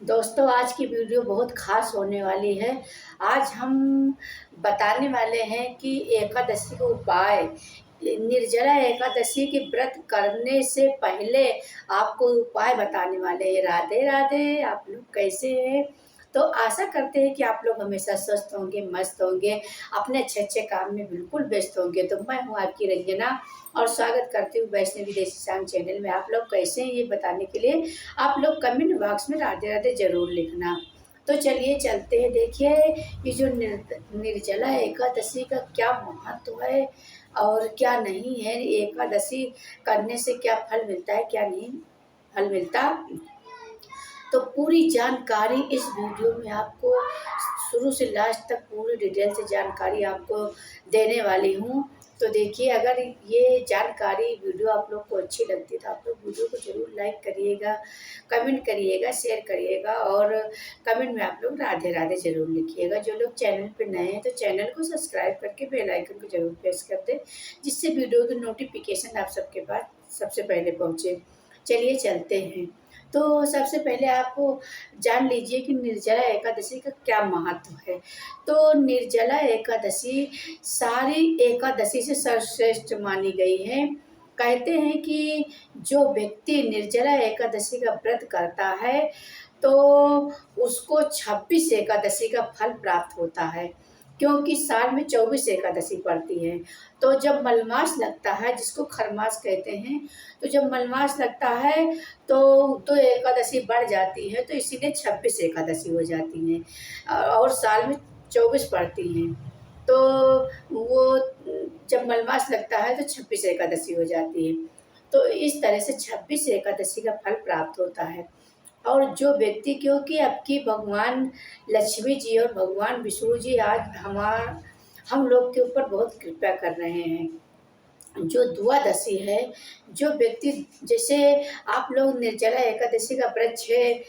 दोस्तों, आज की वीडियो बहुत ख़ास होने वाली है। आज हम बताने वाले हैं कि एकादशी का उपाय, निर्जला एकादशी की व्रत करने से पहले आपको उपाय बताने वाले हैं। राधे राधे, आप लोग कैसे हैं? तो आशा करते हैं कि आप लोग हमेशा स्वस्थ होंगे, मस्त होंगे, अपने अच्छे-अच्छे काम में बिल्कुल व्यस्त होंगे। तो मैं हूँ आपकी रंजना और स्वागत करती हूँ वैष्णवी देसी शान चैनल में। आप लोग कैसे हैं ये बताने के लिए आप लोग कमेंट बॉक्स में राधे राधे ज़रूर लिखना। तो चलिए चलते हैं। देखिए, ये जो निर्जला एकादशी का क्या महत्व है और क्या नहीं है, एकादशी करने से क्या फल मिलता है, क्या नहीं फल मिलता, तो पूरी जानकारी इस वीडियो में आपको शुरू से लास्ट तक पूरी डिटेल से जानकारी आपको देने वाली हूँ। तो देखिए, अगर ये जानकारी वीडियो आप लोग को अच्छी लगती है तो आप लोग वीडियो को ज़रूर लाइक करिएगा, कमेंट करिएगा, शेयर करिएगा और कमेंट में आप लोग राधे राधे ज़रूर लिखिएगा। जो लोग चैनल पे नए हैं तो चैनल को सब्सक्राइब करके बेल आइकन को ज़रूर प्रेस कर दें, जिससे वीडियो की नोटिफिकेशन आप सबके पास सबसे पहले पहुँचे। चलिए चलते हैं। तो सबसे पहले आप जान लीजिए कि निर्जला एकादशी का क्या महत्व है। तो निर्जला एकादशी सारी एकादशी से सर्वश्रेष्ठ मानी गई है। कहते हैं कि जो व्यक्ति निर्जला एकादशी का व्रत करता है तो उसको 26 एकादशी का फल प्राप्त होता है, क्योंकि साल में 24 एकादशी पड़ती है। तो जब मलमास लगता है, जिसको खरमास कहते हैं, तो जब मलमास लगता है तो एकादशी बढ़ जाती है, तो इसीलिए 26 एकादशी हो जाती हैं और साल में 24 पड़ती हैं। तो वो जब मलमास लगता है तो 26 एकादशी हो जाती है। तो इस तरह से 26 एकादशी का फल प्राप्त होता है। और जो व्यक्ति, क्योंकि आपकी भगवान लक्ष्मी जी और भगवान विष्णु जी आज हम लोग के ऊपर बहुत कृपा कर रहे हैं। जो द्वादशी है, जो व्यक्ति, जैसे आप लोग निर्जला एकादशी का व्रत 6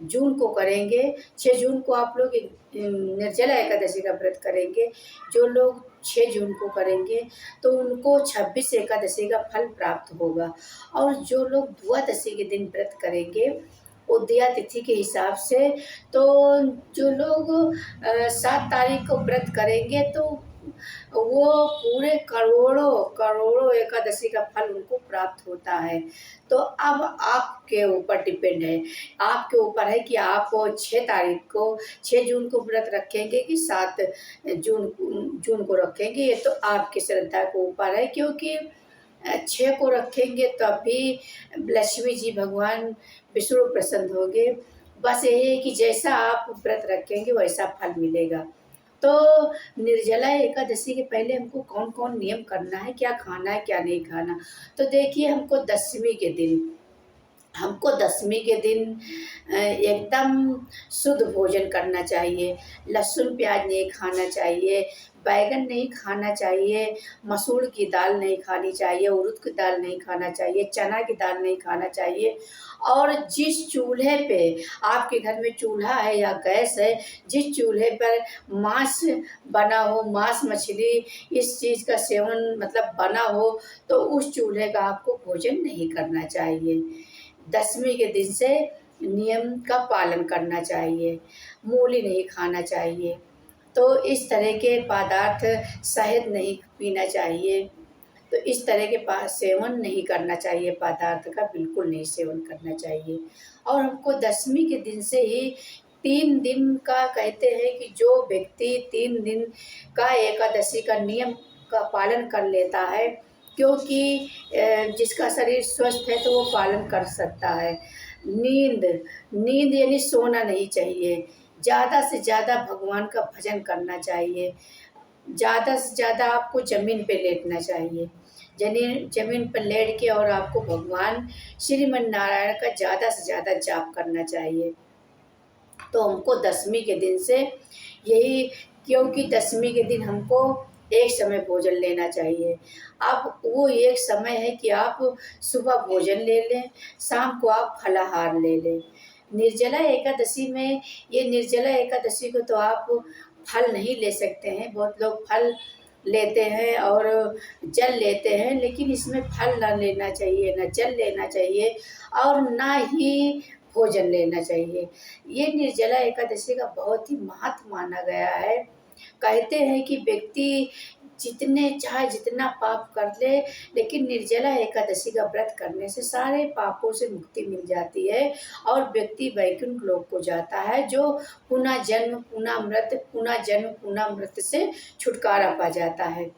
जून को करेंगे, 6 जून को आप लोग निर्जला एकादशी का व्रत करेंगे। जो लोग 6 जून को करेंगे तो उनको 26 एकादशी का फल प्राप्त होगा। और जो लोग द्वादशी के दिन व्रत करेंगे उदया तिथि के हिसाब से, तो जो लोग 7 तारीख को व्रत करेंगे तो वो पूरे करोड़ों करोड़ों एकादशी का फल उनको प्राप्त होता है। तो अब आपके ऊपर डिपेंड है, आपके ऊपर है कि आप 6 तारीख को 6 जून को व्रत रखेंगे कि 7 जून को रखेंगे। ये तो आपकी श्रद्धा के ऊपर है, क्योंकि 6 को रखेंगे तब भी लक्ष्मी जी भगवान विष्णु प्रसन्न होंगे। बस यही है कि जैसा आप व्रत रखेंगे वैसा फल मिलेगा। तो निर्जला एकादशी के पहले हमको कौन-कौन नियम करना है, क्या खाना है, क्या नहीं खाना। तो देखिए, हमको दशमी के दिन एकदम शुद्ध भोजन करना चाहिए। लहसुन प्याज नहीं खाना चाहिए, बैंगन नहीं खाना चाहिए, मसूर की दाल नहीं खानी चाहिए, उड़द की दाल नहीं खाना चाहिए, चना की दाल नहीं खाना चाहिए। और जिस चूल्हे पे आपके घर में चूल्हा है या गैस है, जिस चूल्हे पर मांस बना हो, मांस मछली इस चीज़ का सेवन मतलब बना हो, तो उस चूल्हे का आपको भोजन नहीं करना चाहिए। दशमी के दिन से नियम का पालन करना चाहिए, मूली नहीं खाना चाहिए। तो इस तरह के पदार्थ, शहद नहीं पीना चाहिए। तो इस तरह के सेवन नहीं करना चाहिए, पदार्थ का बिल्कुल नहीं सेवन करना चाहिए। और हमको दशमी के दिन से ही 3 दिन का कहते हैं कि जो व्यक्ति 3 दिन का एकादशी का नियम का पालन कर लेता है, क्योंकि जिसका शरीर स्वस्थ है तो वो पालन कर सकता है। नींद नींद यानी सोना नहीं चाहिए। ज़्यादा से ज़्यादा भगवान का भजन करना चाहिए। ज़्यादा से ज़्यादा आपको ज़मीन पे लेटना चाहिए। ज़मीन पर लेट के और आपको भगवान श्रीमन नारायण का ज़्यादा से ज़्यादा जाप करना चाहिए। तो हमको दशमी के दिन से यही, क्योंकि दशमी के दिन हमको एक समय भोजन लेना चाहिए। अब वो एक समय है कि आप सुबह भोजन ले लें, शाम को आप फलाहार ले लें। निर्जला एकादशी में, ये निर्जला एकादशी को तो आप फल नहीं ले सकते हैं। बहुत लोग फल लेते हैं और जल लेते हैं, लेकिन इसमें फल ना लेना चाहिए, ना जल लेना चाहिए और ना ही भोजन लेना चाहिए। ये निर्जला एकादशी का बहुत ही महत्व माना गया है। कहते हैं कि व्यक्ति जितने चाहे जितना पाप कर ले, लेकिन निर्जला एकादशी का व्रत करने से सारे पापों से मुक्ति मिल जाती है और व्यक्ति वैकुंठ लोक को जाता है, जो पुनः जन्म पुनः मृत पुनः जन्म पुनः मृत से छुटकारा पा जाता है।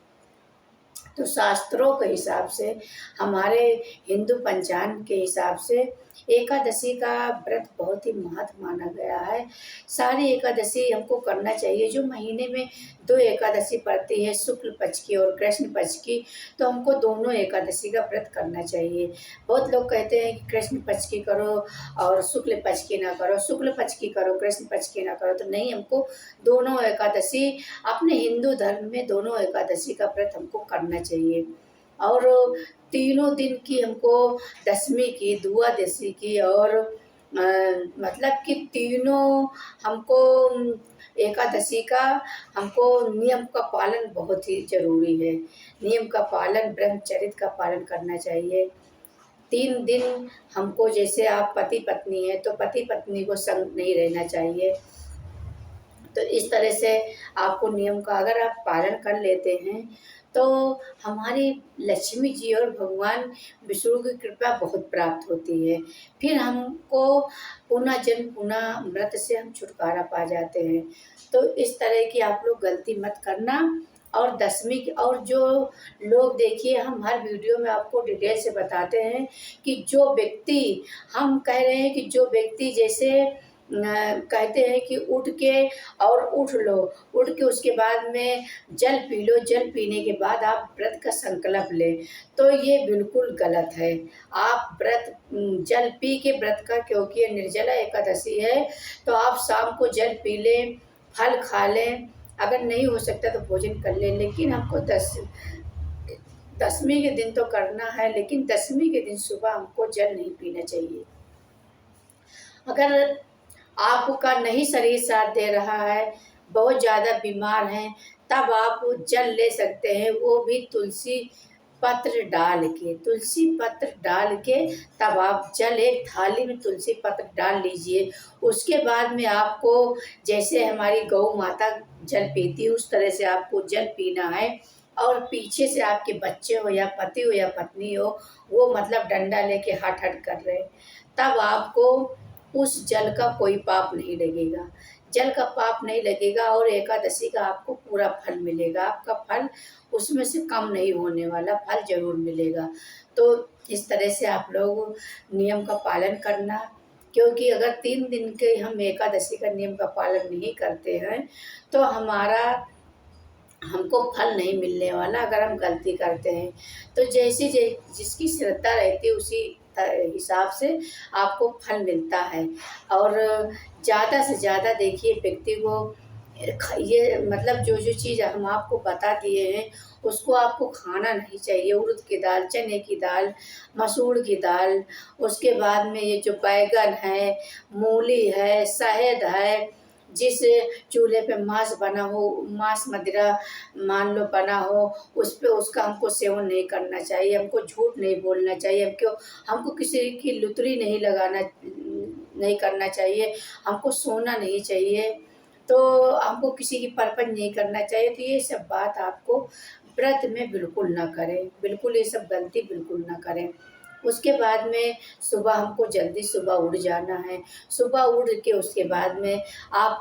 तो शास्त्रों के हिसाब से, हमारे हिंदू पंचांग के हिसाब से एकादशी का व्रत बहुत ही महत्व माना गया है। सारी एकादशी हमको करना चाहिए। जो महीने में 2 एकादशी पड़ती है, शुक्ल पक्ष की और कृष्ण पक्ष की, तो हमको दोनों एकादशी का व्रत करना चाहिए। बहुत लोग कहते हैं कि कृष्ण पक्ष की करो और शुक्ल पक्ष की ना करो, शुक्ल पक्ष की करो कृष्ण पक्ष की ना करो। तो नहीं, हमको दोनों एकादशी, अपने हिंदू धर्म में दोनों एकादशी का व्रत हमको करना चाहिए। और तीनों दिन की हमको, दशमी की, द्वादशी की और मतलब कि तीनों हमको एकादशी का हमको नियम का पालन बहुत ही ज़रूरी है। नियम का पालन, ब्रह्मचर्य का पालन करना चाहिए। 3 दिन हमको, जैसे आप पति पत्नी है तो पति पत्नी को संग नहीं रहना चाहिए। तो इस तरह से आपको नियम का अगर आप पालन कर लेते हैं तो हमारी लक्ष्मी जी और भगवान विष्णु की कृपा बहुत प्राप्त होती है। फिर हमको पुनः जन्म पुनः मृत से हम छुटकारा पा जाते हैं। तो इस तरह की आप लोग गलती मत करना। और दशमी की, और जो लोग, देखिए हम हर वीडियो में आपको डिटेल से बताते हैं कि जो व्यक्ति, हम कह रहे हैं कि जो व्यक्ति जैसे कहते हैं कि उठ के और उठ लो, उठ के उसके बाद में जल पी लो, जल पीने के बाद आप व्रत का संकल्प लें, तो ये बिल्कुल गलत है। आप व्रत जल पी के व्रत का, क्योंकि ये निर्जला एकादशी है, तो आप शाम को जल पी लें, फल खा लें, अगर नहीं हो सकता तो भोजन कर लें। लेकिन हमको दशमी के दिन तो करना है, लेकिन दशमी के दिन सुबह हमको जल नहीं पीना चाहिए। अगर आपका नहीं शरीर साथ दे रहा है, बहुत ज़्यादा बीमार हैं, तब आप जल ले सकते हैं, वो भी तुलसी पत्र डाल के, तुलसी पत्र डाल के तब आप जल, एक थाली में तुलसी पत्र डाल लीजिए। उसके बाद में आपको, जैसे हमारी गौ माता जल पीती है उस तरह से आपको जल पीना है। और पीछे से आपके बच्चे हो या पति हो या पत्नी हो, वो मतलब डंडा लेके हट हट कर रहे, तब आपको उस जल का कोई पाप नहीं लगेगा। जल का पाप नहीं लगेगा और एकादशी का आपको पूरा फल मिलेगा। आपका फल उसमें से कम नहीं होने वाला, फल जरूर मिलेगा। तो इस तरह से आप लोग नियम का पालन करना, क्योंकि अगर 3 दिन के हम एकादशी का नियम का पालन नहीं करते हैं तो हमको फल नहीं मिलने वाला। अगर हम गलती करते हैं तो जैसी जिसकी श्रद्धा रहती है उसी हिसाब से आपको फल मिलता है। और ज़्यादा से ज़्यादा देखिए, व्यक्ति को ये मतलब जो जो चीज़ हम आपको बता दिए हैं उसको आपको खाना नहीं चाहिए। उड़द की दाल, चने की दाल, मसूर की दाल, उसके बाद में ये जो बैगन है, मूली है, शहद है, जिस चूल्हे पे मांस बना हो, मांस मदिरा मान लो बना हो, उस पे उसका हमको सेवन नहीं करना चाहिए। हमको झूठ नहीं बोलना चाहिए, हमको किसी की लुतरी नहीं करना चाहिए, हमको सोना नहीं चाहिए, तो हमको किसी की परपंच नहीं करना चाहिए। तो ये सब बात आपको व्रत में बिल्कुल ना करें, बिल्कुल ये सब गलती बिल्कुल ना करें। उसके बाद में सुबह हमको जल्दी सुबह उठ जाना है। सुबह उठ के उसके बाद में आप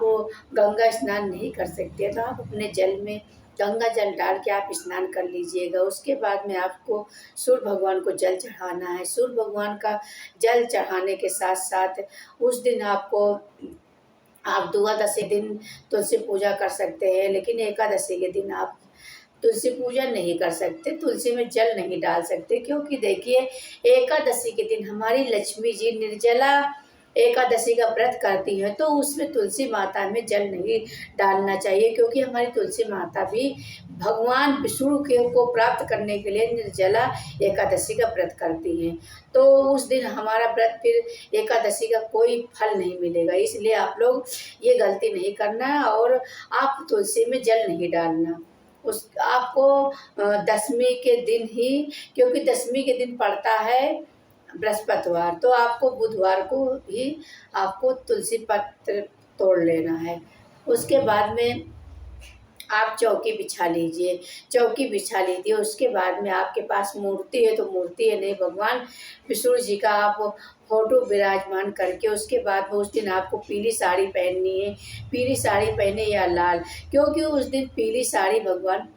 गंगा स्नान नहीं कर सकते तो आप अपने जल में गंगा जल डाल के आप स्नान कर लीजिएगा। उसके बाद में आपको सूर्य भगवान को जल चढ़ाना है। सूर्य भगवान का जल चढ़ाने के साथ साथ उस दिन आप द्वादशी दिन तुलसी पूजा कर सकते हैं, लेकिन एकादशी के दिन आप तुलसी पूजा नहीं कर सकते, तुलसी में जल नहीं डाल सकते। क्योंकि देखिए, एकादशी के दिन हमारी लक्ष्मी जी निर्जला एकादशी का व्रत करती है, तो उसमें तुलसी माता में जल नहीं डालना चाहिए, क्योंकि हमारी तुलसी माता भी भगवान विष्णु को प्राप्त करने के लिए निर्जला एकादशी का व्रत करती हैं। तो उस दिन हमारा व्रत, फिर एकादशी का कोई फल नहीं मिलेगा। इसलिए आप लोग ये गलती नहीं करना और आप तुलसी में जल नहीं डालना। आपको दशमी के दिन ही, क्योंकि दशमी के दिन पड़ता है बृहस्पतिवार, तो आपको बुधवार को भी आपको तुलसी पत्र तोड़ लेना है। उसके बाद में आप चौकी बिछा लीजिए, चौकी बिछा लीजिए। उसके बाद में आपके पास मूर्ति है तो मूर्ति है, नहीं भगवान विष्णु जी का आप फोटो विराजमान करके उसके बाद में उस दिन आपको पीली साड़ी पहननी है। पीली साड़ी पहने या लाल, क्योंकि उस दिन पीली साड़ी भगवान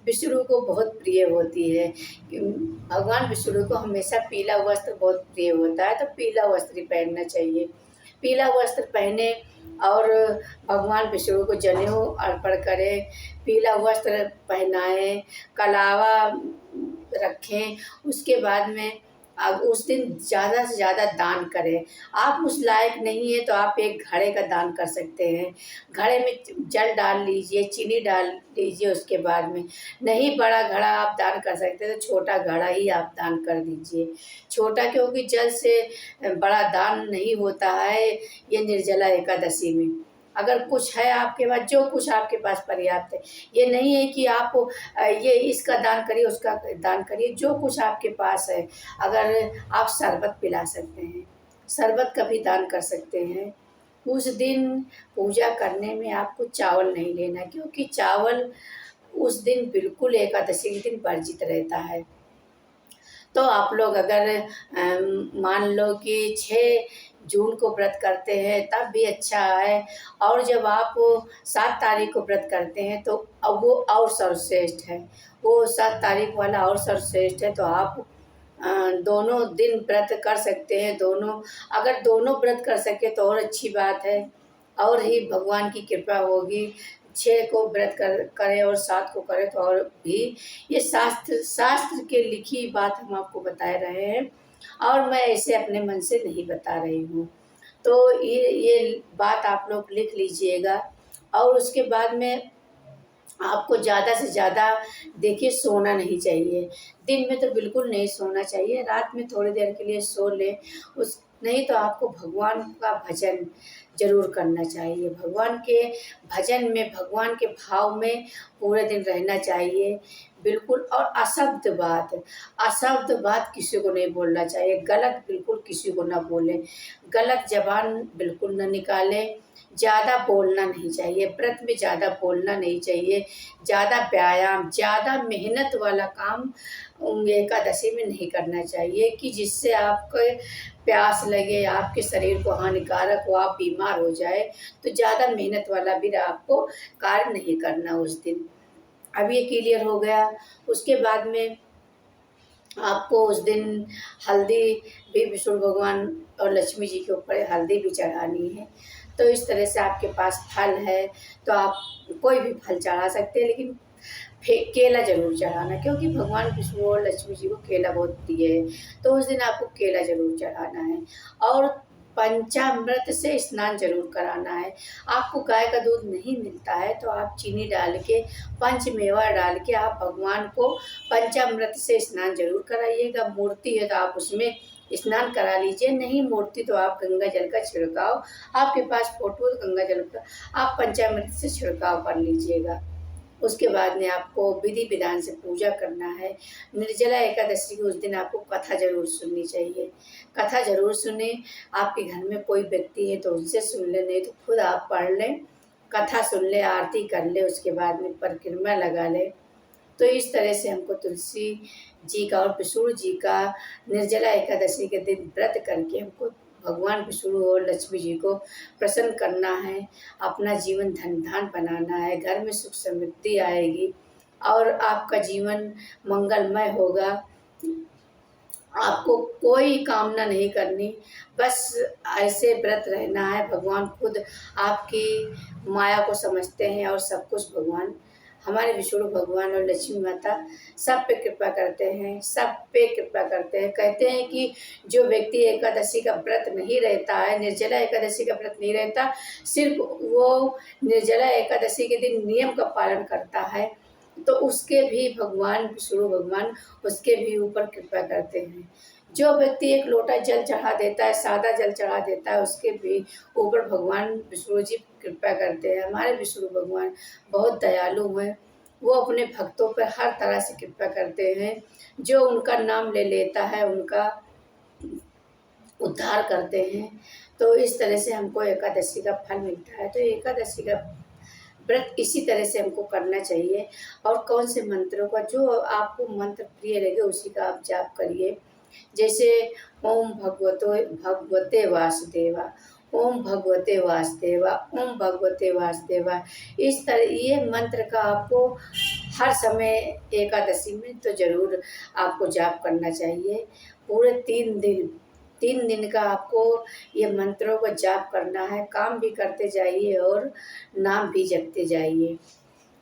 विष्णु को बहुत प्रिय होती है। भगवान विष्णु को हमेशा पीला वस्त्र बहुत प्रिय होता है, तो पीला वस्त्र ही पहनना चाहिए। पीला वस्त्र पहने और भगवान विष्णु को जनेऊ अर्पण करें, पीला वस्त्र पहनाएं, कलावा रखें। उसके बाद में अब उस दिन ज़्यादा से ज़्यादा दान करें। आप उस लायक नहीं है तो आप एक घड़े का दान कर सकते हैं। घड़े में जल डाल लीजिए, चीनी डाल लीजिए। उसके बाद में नहीं बड़ा घड़ा आप दान कर सकते हैं तो छोटा घड़ा ही आप दान कर दीजिए। छोटा, क्योंकि जल से बड़ा दान नहीं होता है ये निर्जला एकादशी में। अगर कुछ है आपके पास, जो कुछ आपके पास पर्याप्त है, ये नहीं है कि आप ये इसका दान करिए उसका दान करिए, जो कुछ आपके पास है। अगर आप शरबत पिला सकते हैं, शरबत का भी दान कर सकते हैं। उस दिन पूजा करने में आपको चावल नहीं लेना, क्योंकि चावल उस दिन बिल्कुल एकादशी के दिन वर्जित रहता है। तो आप लोग अगर मान लो कि 6 जून को व्रत करते हैं तब भी अच्छा है, और जब आप 7 तारीख को व्रत करते हैं तो अब वो और सर्वश्रेष्ठ है। वो 7 तारीख वाला और सर्वश्रेष्ठ है। तो आप दोनों दिन व्रत कर सकते हैं। दोनों, अगर दोनों व्रत कर सके तो और अच्छी बात है, और ही भगवान की कृपा होगी। 6 को व्रत करें और 7 को करें तो और भी। ये शास्त्र के लिखी बात हम आपको बता रहे हैं, और मैं ऐसे अपने मन से नहीं बता रही हूँ। तो ये बात आप लोग लिख लीजिएगा। और उसके बाद में आपको ज़्यादा से ज़्यादा देखिए सोना नहीं चाहिए। दिन में तो बिल्कुल नहीं सोना चाहिए, रात में थोड़ी देर के लिए सो लें। उस नहीं तो आपको भगवान का भजन ज़रूर करना चाहिए। भगवान के भजन में, भगवान के भाव में पूरे दिन रहना चाहिए बिल्कुल। और अशब्द बात किसी को नहीं बोलना चाहिए। गलत बिल्कुल किसी को ना बोलें, गलत ज़बान बिल्कुल ना निकालें। ज़्यादा बोलना नहीं चाहिए, व्रत में ज़्यादा बोलना नहीं चाहिए। ज़्यादा व्यायाम, ज़्यादा मेहनत वाला काम एकादशी में नहीं करना चाहिए कि जिससे आपको प्यास लगे, आपके शरीर को हानिकारक हो, आप बीमार हो जाए। तो ज़्यादा मेहनत वाला भी आपको कार्य नहीं करना उस दिन। अब ये क्लियर हो गया। उसके बाद में आपको उस दिन हल्दी भी विष्णु भगवान और लक्ष्मी जी के ऊपर हल्दी भी चढ़ानी है। तो इस तरह से आपके पास फल है तो आप कोई भी फल चढ़ा सकते हैं, लेकिन केला ज़रूर चढ़ाना, क्योंकि भगवान विष्णु और लक्ष्मी जी को केला बहुत प्रिय है। तो उस दिन आपको केला ज़रूर चढ़ाना है। और पंचामृत से स्नान जरूर कराना है। आपको गाय का दूध नहीं मिलता है तो आप चीनी डाल के, पंचमेवा डाल के आप भगवान को पंचामृत से स्नान जरूर कराइएगा। मूर्ति है तो आप उसमें स्नान करा लीजिए, नहीं मूर्ति तो आप गंगा जल का छिड़काव, आपके पास फोटो गंगा जल का, आप पंचामृत से छिड़काव कर लीजिएगा। उसके बाद में आपको विधि विधान से पूजा करना है। निर्जला एकादशी के उस दिन आपको कथा जरूर सुननी चाहिए। कथा जरूर सुने। आपके घर में कोई व्यक्ति है तो उनसे सुन ले, नहीं तो खुद आप पढ़ लें, कथा सुन ले, आरती कर ले, उसके बाद में परिक्रमा लगा ले। तो इस तरह से हमको तुलसी जी का और विष्णु जी का निर्जला एकादशी के दिन व्रत करके हमको भगवान विष्णु और लक्ष्मी जी को प्रसन्न करना है। अपना जीवन धन धान बनाना है, घर में सुख समृद्धि आएगी और आपका जीवन मंगलमय होगा। आपको कोई कामना नहीं करनी, बस ऐसे व्रत रहना है। भगवान खुद आपकी माया को समझते हैं और सब कुछ भगवान, हमारे विष्णु भगवान और लक्ष्मी माता सब पे कृपा करते हैं, सब पे कृपा करते हैं। कहते हैं कि जो व्यक्ति एकादशी का व्रत नहीं रहता है, निर्जला एकादशी का व्रत नहीं रहता, सिर्फ वो निर्जला एकादशी के दिन नियम का पालन करता है, तो उसके भी भगवान विष्णु भगवान उसके भी ऊपर कृपा करते हैं। जो व्यक्ति एक लोटा जल चढ़ा देता है, सादा जल चढ़ा देता है, उसके भी ऊपर भगवान विष्णु जी कृपा करते हैं। हमारे विष्णु भगवान बहुत दयालु हैं, वो अपने भक्तों पर हर तरह से कृपा करते हैं। जो उनका नाम ले लेता है उनका उद्धार करते हैं। तो इस तरह से हमको एकादशी का फल मिलता है। तो एकादशी का व्रत इसी तरह से हमको करना चाहिए। और कौन से मंत्रों का, जो आपको मंत्र प्रिय लगे उसी का आप जाप करिए। जैसे ओम भगवते वासुदेवा, ओम भगवते वासुदेवा, ओम भगवते वासुदेवा। इस तरह ये मंत्र का आपको हर समय एकादशी में तो ज़रूर आपको जाप करना चाहिए। पूरे 3 दिन का आपको ये मंत्रों का जाप करना है। काम भी करते जाइए और नाम भी जपते जाइए।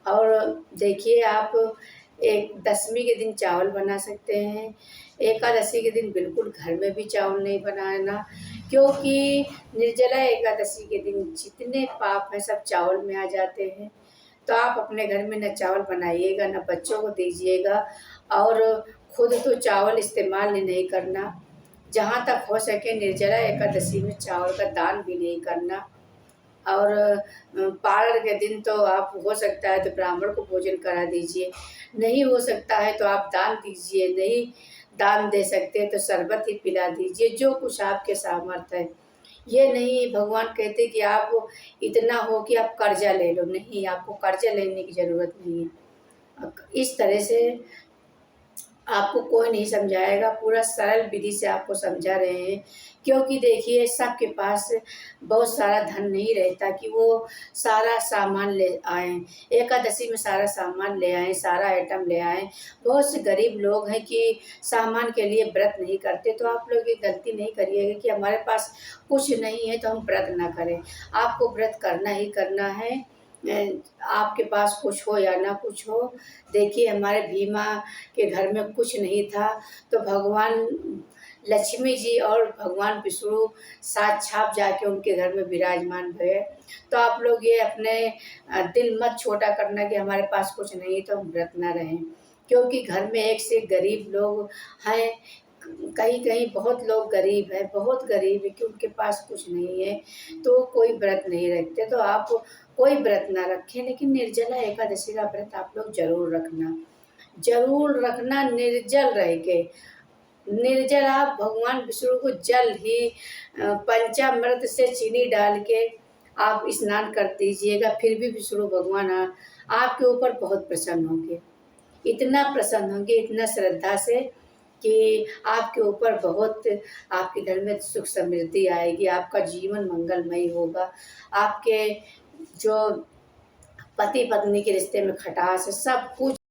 और देखिए, आप एक दशमी के दिन चावल बना सकते हैं। एकादशी के दिन बिल्कुल घर में भी चावल नहीं बनाना, क्योंकि निर्जला एकादशी के दिन जितने पाप हैं सब चावल में आ जाते हैं। तो आप अपने घर में न चावल बनाइएगा, न बच्चों को दीजिएगा, और खुद तो चावल इस्तेमाल नहीं करना। जहाँ तक हो सके निर्जला एकादशी में चावल का दान भी नहीं करना। और पारण के दिन तो आप हो सकता है तो ब्राह्मण को भोजन करा दीजिए, नहीं हो सकता है तो आप दान दीजिए, नहीं दान दे सकते तो शरबत ही पिला दीजिए, जो कुछ आपके सामर्थ्य है। ये नहीं भगवान कहते कि आप इतना हो कि आप कर्जा ले लो, नहीं, आपको कर्जा लेने की ज़रूरत नहीं है। इस तरह से आपको कोई नहीं समझाएगा, पूरा सरल विधि से आपको समझा रहे हैं। क्योंकि देखिए, सबके पास बहुत सारा धन नहीं रहता कि वो सारा सामान ले आएँ, एकादशी में सारा सामान ले आएँ, सारा आइटम ले आएँ। बहुत से गरीब लोग हैं कि सामान के लिए व्रत नहीं करते। तो आप लोग ये गलती नहीं करिएगा कि हमारे पास कुछ नहीं है तो हम व्रत ना करें। आपको व्रत करना ही करना है, आपके पास कुछ हो या ना कुछ हो। देखिए, हमारे भीमा के घर में कुछ नहीं था, तो भगवान लक्ष्मी जी और भगवान विष्णु साक्षात जाके उनके घर में विराजमान हुए। तो आप लोग ये अपने दिल मत छोटा करना कि हमारे पास कुछ नहीं तो हम व्रत ना रहें, क्योंकि घर में एक से गरीब लोग हैं। कहीं-कहीं बहुत लोग गरीब हैं, बहुत गरीब है कि उनके पास कुछ नहीं है, तो कोई व्रत नहीं रखते। तो आप कोई व्रत ना रखें, लेकिन निर्जला एकादशी का व्रत आप लोग ज़रूर रखना निर्जल रह के। निर्जल आप भगवान विष्णु को जल ही पंचामृत से चीनी डाल के आप स्नान कर दीजिएगा, फिर भी विष्णु भगवान आपके ऊपर बहुत प्रसन्न होंगे। इतना प्रसन्न होंगे, इतना श्रद्धा से, कि आपके ऊपर बहुत, आपके घर में सुख समृद्धि आएगी, आपका जीवन मंगलमय होगा। आपके जो पति पत्नी के रिश्ते में खटास है, सब कुछ